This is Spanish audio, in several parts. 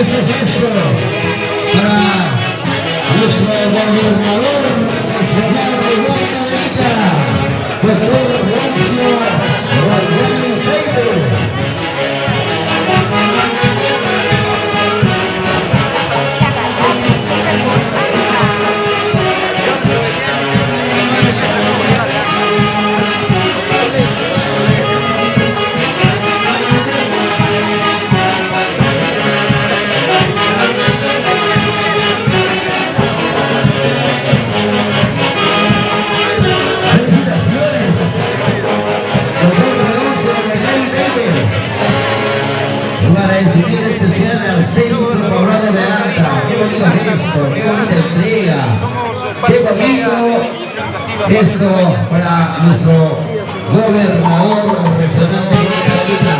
este gesto para nuestro gobernador regional de Huancavelica, doctor Leoncio Guayani Taipe. Al centro poblado de Anta, qué bonito gesto, qué bonita entrega, qué bonito gesto para nuestro gobernador regional de Huancavelica.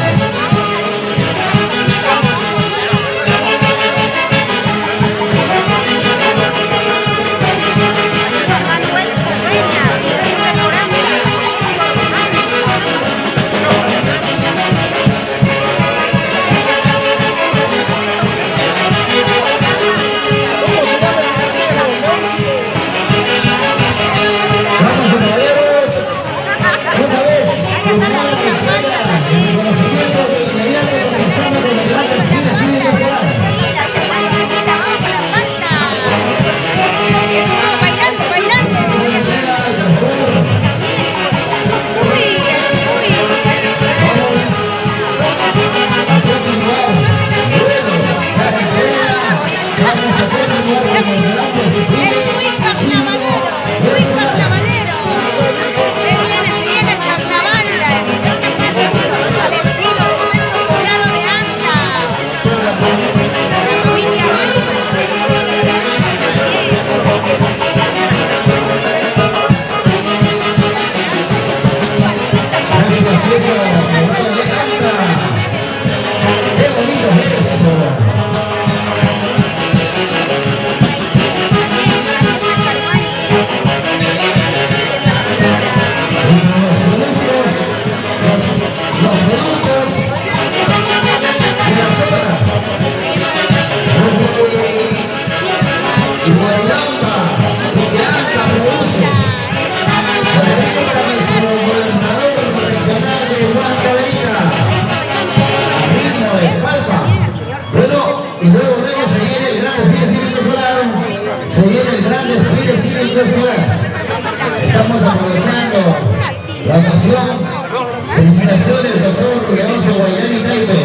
Estamos aprovechando la ocasión. Felicitaciones, doctor Leoncio Guayani Taipe.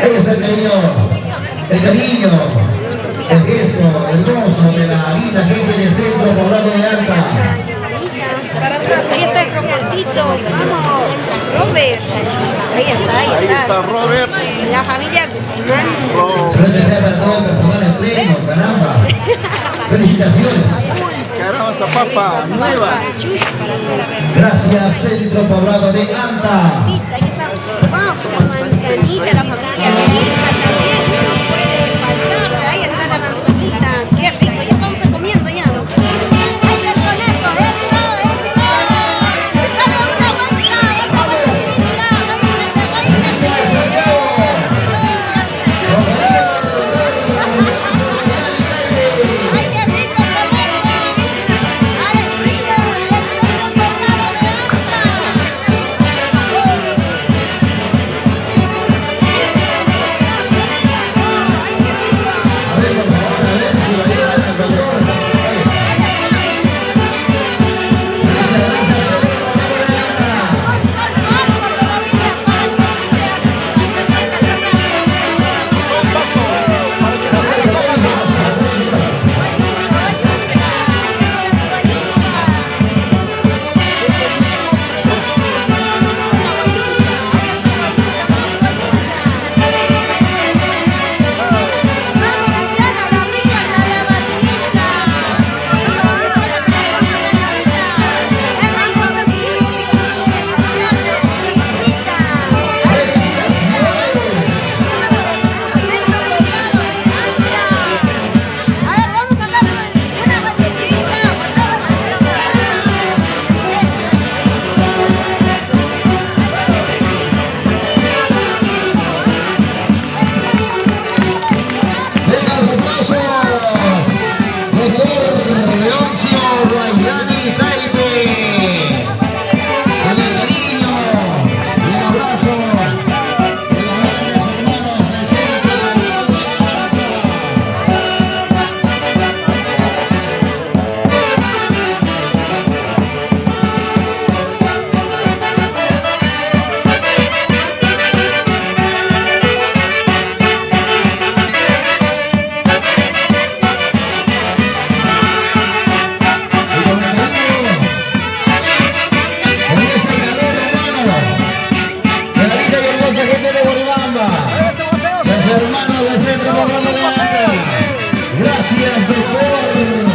Ahí está el cariño, el gesto hermoso de la linda gente del centro poblado de Anta. Ahí está el Robertito, vamos, Robert. Ahí está. Ahí está Robert. La familia Guzmán. Saludos especial para todo el personal en pleno, caramba. Felicitaciones. Caramba, esa papa nueva. Gracias, centro poblado de Anta. Ahí está, vamos, la manzanita, la familia Vilma también, no puede faltar. Ahí está la manzanita, qué rico, ya vamos a comiendo ya. Ahí está el conejo, eso. Dame una vuelta, ¡ay, qué rico! ¡Ay, Venga los aplausos. Doctor Leoncio Guayrani Taipe. Con el cariño y el abrazo de los grandes hermanos del Centro Poblado de Marca. Los hermanos del Centro Poblado de Marca. Gracias, doctor.